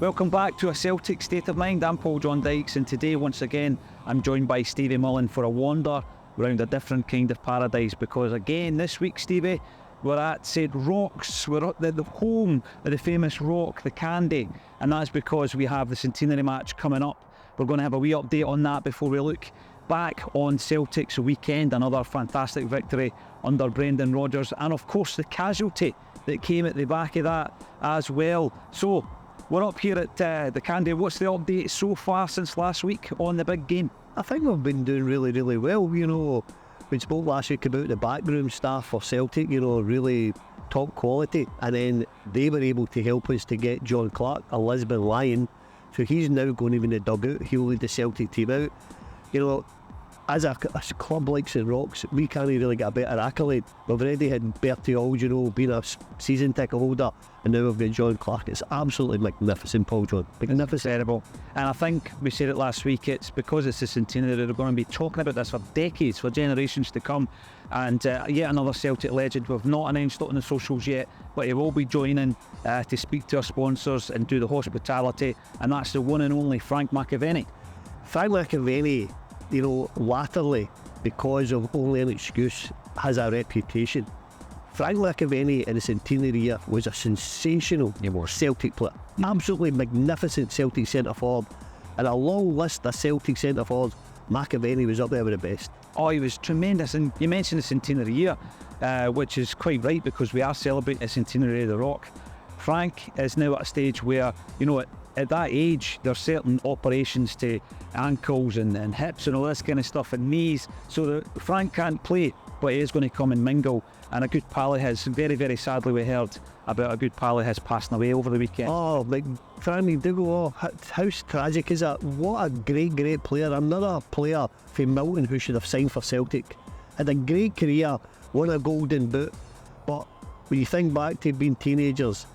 Welcome back to A Celtic State of Mind. I'm Paul John Dykes, and today once again I'm joined by Stevie Mullen for a wander around a different kind of paradise, because again this week, Stevie, we're at St Rocks. We're at the home of the famous rock, the Candy, and that's because we have the centenary match coming up. We're going to have a wee update on that before we look back on Celtic's weekend, another fantastic victory under Brendan Rodgers, and of course the casualty that came at the back of that as well. So we're up here at the Candy. What's the update so far since last week on the big game? I think we've been doing really well. You know, we spoke last week about the backroom staff for Celtic, you know, really top quality, and then they were able to help us to get John Clark, a Lisbon Lion, so he's now going in the dugout. He'll lead the Celtic team out. You know, as a club like St Rocks, we can't really get a better accolade. We've already had Bertie Auld, you know, being a season ticket holder, and now we've got John Clark. It's absolutely magnificent, Paul John. Magnificent. It's terrible. And I think we said it last week, it's because it's the centenary, they're going to be talking about this for decades, for generations to come. And yet another Celtic legend. We've not announced it on the socials yet, but he will be joining to speak to our sponsors and do the hospitality, and that's the one and only Frank McAvennie. Frank McAvennie, you know, latterly, because of only an excuse, has a reputation. Frank McAvennie in the centenary year was a sensational Celtic player. Absolutely magnificent Celtic centre forward. And a long list of Celtic centre forwards, McAvennie was up there with the best. Oh, he was tremendous. And you mentioned the centenary year, which is quite right, because we are celebrating the centenary of the Rock. Frank is now at a stage where, you know, at that age, there's certain operations to ankles and hips and all this kind of stuff, and knees, so that Frank can't play, but he is going to come and mingle. And a good pal of his, very sadly we heard about a good pal of his passing away over the weekend. Oh, like Franny Dougal, oh, how tragic is that? What a great player. Another player from Milton who should have signed for Celtic. Had a great career, won a golden boot, but when you think back to being teenagers,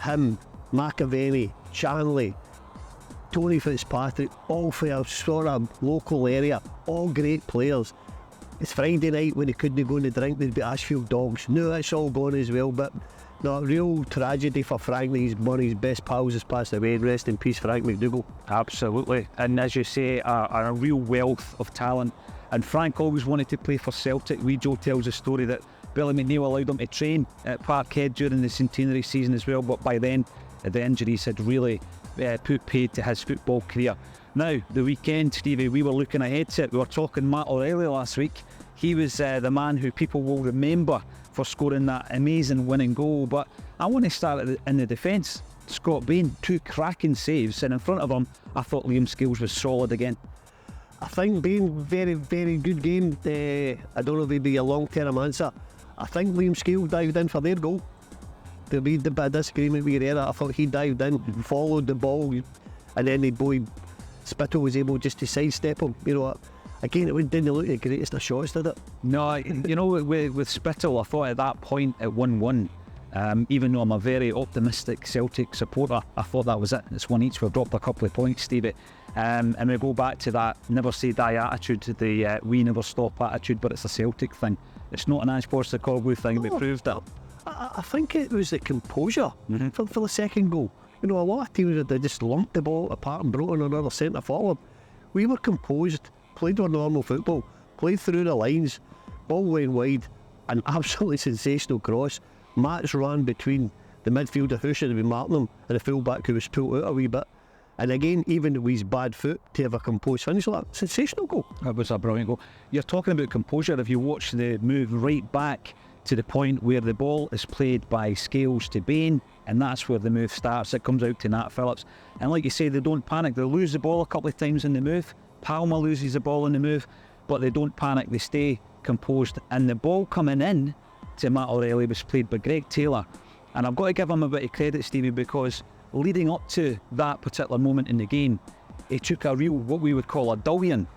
him, McAvennie, Shanley, Tony Fitzpatrick, all for a sort of local area, all great players. It's Friday night when they couldn't go and drink, they'd be Ashfield Dogs. No, that's all gone as well, but no, real tragedy for Frank. He's one of his best pals has passed away. Rest in peace, Frank McDougall. Absolutely, and as you say, a real wealth of talent. And Frank always wanted to play for Celtic. Wee Joe tells a story that Billy McNeil allowed him to train at Parkhead during the centenary season as well, but by then the injuries had really put paid to his football career. Now, the weekend, Stevie, we were looking ahead to it. We were talking Matt O'Reilly last week. He was the man who people will remember for scoring that amazing winning goal. But I want to start in the defence. Scott Bain, 2 cracking saves, and in front of him, I thought Liam Scales was solid again. I think Bain, very good game. I don't know if it'd be a long-term answer. I think Liam Scales dived in for their goal. There'll be a bit of disagreement with Herrera. I thought he dived in, followed the ball, and then the boy Spittle was able just to sidestep him. You know, again, it didn't look the greatest of shots, did it? No, you know, with Spittle, I thought at that point at 1-1, even though I'm a very optimistic Celtic supporter, I thought that was it. It's one each. We've dropped a couple of points, Stevie. And we go back to that never say die attitude, to the we never stop attitude, but it's a Celtic thing. It's not an Ange Postecoglou thing. We proved it. I think it was the composure for the second goal. You know, a lot of teams had just lumped the ball apart and brought in another centre forward. We were composed, played our normal football, played through the lines, ball went wide, an absolutely sensational cross. Matt's ran between the midfielder who should have been marking him and the full-back who was pulled out a wee bit. And again, even with his bad foot, to have a composed finish like that, sensational goal. It was a brilliant goal. You're talking about composure. If you watch the move right back to the point where the ball is played by Scales to Bain, and that's where the move starts. It comes out to Nat Phillips, and like you say, they don't panic. They lose the ball a couple of times in the move. Palma loses the ball in the move, but they don't panic. They stay composed, and the ball coming in to Matt O'Reilly was played by Greg Taylor, and I've got to give him a bit of credit, Stevie, because leading up to that particular moment in the game, he took a real, what we would call a dullion.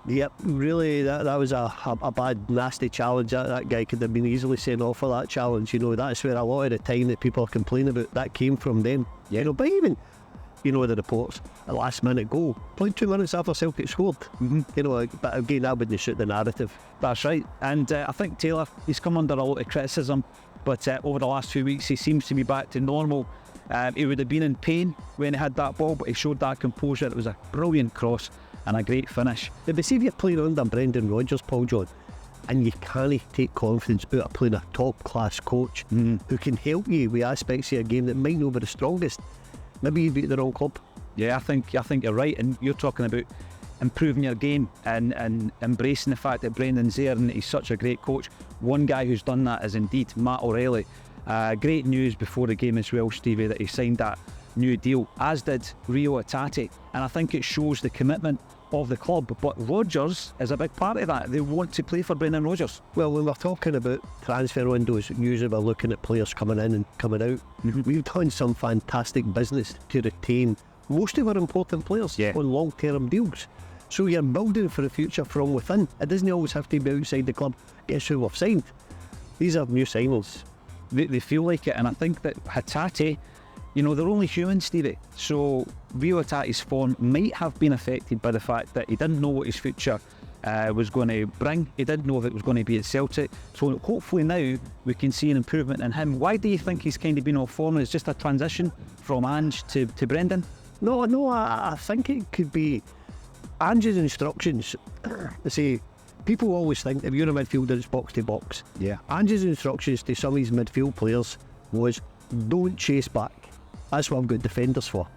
Yep, really, that was a bad, nasty challenge. That guy could have been easily sent off for that challenge. You know, that's where a lot of the time that people are complaining about, that came from them. Yeah. You know, but even, you know, the reports, a last minute goal, played 2 minutes after Celtic scored. You know, but again, that wouldn't suit the narrative. That's right. And I think Taylor, he's come under a lot of criticism, but over the last few weeks he seems to be back to normal. He would have been in pain when he had that ball, but he showed that composure. It was a brilliant cross and a great finish. But see if you're playing under Brendan Rodgers, Paul John, and you can't take confidence out of playing a top-class coach who can help you with aspects of your game that might not be the strongest. Maybe you'd be at the wrong club. Yeah, I think you're right, and you're talking about improving your game and embracing the fact that Brendan's there and he's such a great coach. One guy who's done that is indeed Matt O'Reilly. Great news before the game as well, Stevie, that he signed that new deal, as did Rio Hatate, and I think it shows the commitment of the club. But Rodgers is a big part of that. They want to play for Brendan Rodgers. Well, when we're talking about transfer windows, usually we're looking at players coming in and coming out. We've done some fantastic business to retain most of our important players on long-term deals. So you're building for the future from within. It doesn't always have to be outside the club. Guess who we've signed? These are new signings. They feel like it, and I think that Hatate, you know, they're only human, Stevie. So Rio Hatate's form might have been affected by the fact that he didn't know what his future was going to bring. He didn't know if it was going to be at Celtic. So hopefully now we can see an improvement in him. Why do you think he's kind of been off form? It's just a transition from Ange to Brendan? No, I think it could be Ange's instructions. See, people always think if you're a midfielder, it's box to box. Yeah. Ange's instructions to some of his midfield players was don't chase back. That's what I've got defenders for.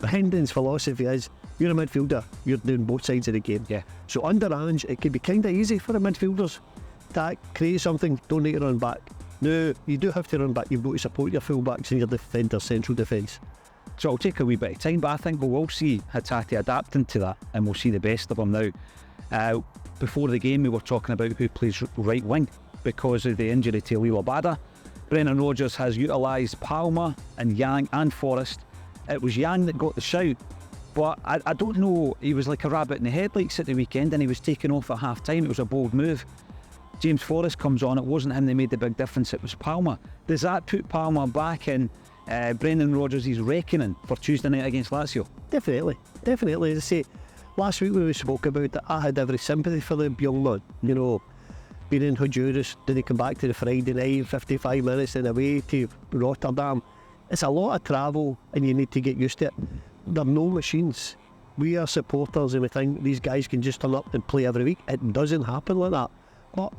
Brendan's philosophy is you're a midfielder, you're doing both sides of the game. Yeah. So under Ange, it could be kind of easy for the midfielders to create something, don't need to run back. No, you do have to run back. You've got to support your full-backs and your defenders, central defence. So it'll take a wee bit of time, but I think we will see Hatate adapting to that, and we'll see the best of him now. Before the game, we were talking about who plays right wing because of the injury to Lilo Bada. Brendan Rodgers has utilised Palmer and Yang and Forrest. It was Yang that got the shout, but I don't know, he was like a rabbit in the headlights at the weekend and he was taken off at half time. It was a bold move. James Forrest comes on, it wasn't him that made the big difference, it was Palmer. Does that put Palmer back in Brendan Rodgers' reckoning for Tuesday night against Lazio? Definitely. As I say, last week when we spoke about it, I had every sympathy for the young man. You know, being in Honduras, did he come back to the Friday night, 55 minutes and away to Rotterdam? It's a lot of travel and you need to get used to it. They're no machines. We are supporters and we think these guys can just turn up and play every week. It doesn't happen like that. But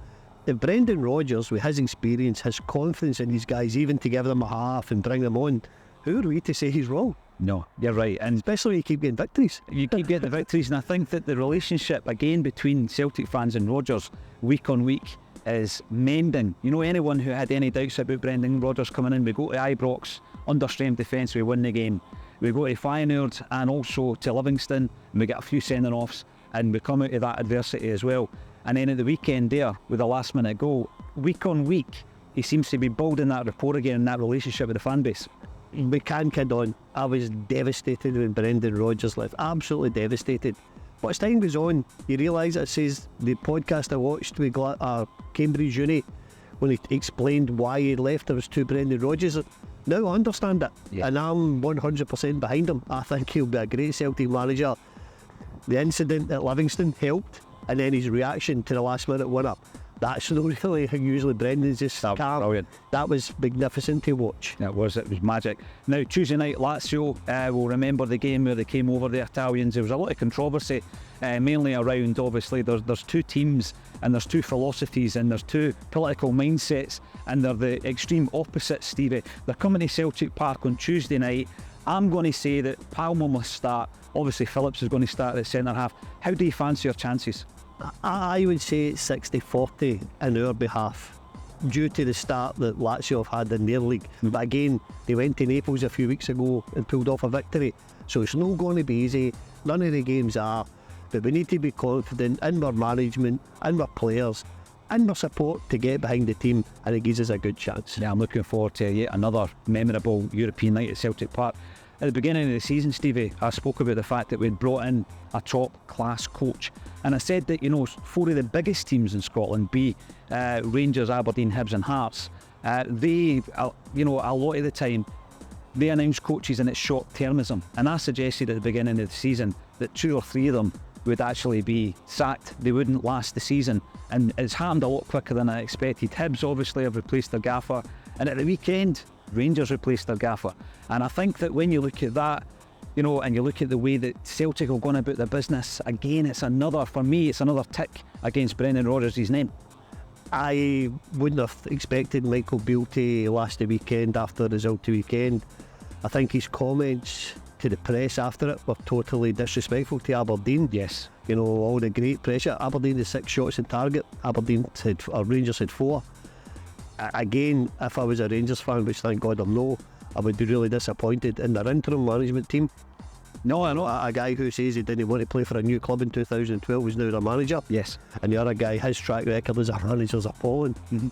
if Brendan Rodgers, with his experience, has confidence in these guys, even to give them a half and bring them on, who are we to say he's wrong? No, you're right. And especially when you keep getting victories. You keep getting the victories, and I think that the relationship, again, between Celtic fans and Rodgers, week on week, is mending. You know, anyone who had any doubts about Brendan Rodgers coming in, we go to Ibrox, under-strength defence, we win the game. We go to Feyenoord and also to Livingston, and we get a few sending-offs, and we come out of that adversity as well. And then at the weekend there, with a last-minute goal, week on week, he seems to be building that rapport again and that relationship with the fan base. We can't kid on. I was devastated when Brendan Rodgers left. Absolutely devastated. But as time goes on, you realise it says the podcast I watched with Cambridge Uni, when he explained why he left, there was two Brendan Rodgers. Now I understand it, and I'm 100% behind him. I think he'll be a great Celtic manager. The incident at Livingston helped, and then his reaction to the last minute one-up. That's not really how usually Brendan's just calm. Brilliant. That was magnificent to watch. It was magic. Now, Tuesday night, Lazio, we'll remember the game where they came over the Italians. There was a lot of controversy, mainly around, obviously, there's two teams and there's two philosophies and there's two political mindsets, and they're the extreme opposites, Stevie. They're coming to Celtic Park on Tuesday night. I'm going to say that Palmer must start. Obviously, Phillips is going to start at centre half. How do you fancy your chances? I would say it's 60-40 in our behalf, due to the start that Lazio have had in their league. But again, they went to Naples a few weeks ago and pulled off a victory, so it's not going to be easy. None of the games are, but we need to be confident in our management, in our players, in our support to get behind the team, and it gives us a good chance. Yeah, I'm looking forward to yet another memorable European night at Celtic Park. At the beginning of the season, Stevie, I spoke about the fact that we'd brought in a top-class coach, and I said that, you know, four of the biggest teams in Scotland, Rangers, Aberdeen, Hibs and Hearts, they, you know, a lot of the time, they announce coaches and it's short-termism, and I suggested at the beginning of the season that 2 or 3 of them would actually be sacked. They wouldn't last the season, and it's happened a lot quicker than I expected. Hibs obviously have replaced their gaffer, and at the weekend, Rangers replaced their gaffer. And I think that when you look at that, you know, and you look at the way that Celtic are going about their business, again, for me, it's another tick against Brendan Rodgers' name. I wouldn't have expected Michael Beale to last the weekend after the result of the weekend. I think his comments to the press after it were totally disrespectful to Aberdeen. Yes. You know, all the great pressure. Aberdeen had 6 shots on target. Rangers had 4. Again, if I was a Rangers fan, which thank God I'm not, I would be really disappointed in their interim management team. No, I know. A guy who says he didn't want to play for a new club in 2012 is now their manager. Yes. And the other guy, his track record as a manager is appalling. Mm-hmm.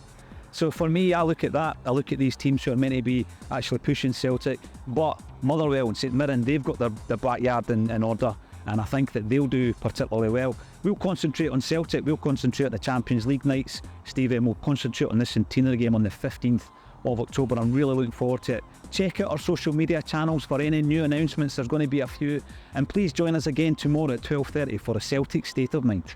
So for me, I look at that. I look at these teams who are meant to be actually pushing Celtic, but Motherwell and St Mirren, they've got their backyard in order, and I think that they'll do particularly well. We'll concentrate on Celtic, we'll concentrate on the Champions League nights, Stevie, and we'll concentrate on this centenary game on the 15th of October. I'm really looking forward to it. Check out our social media channels for any new announcements. There's going to be a few, and please join us again tomorrow at 12:30 for a Celtic State of Mind.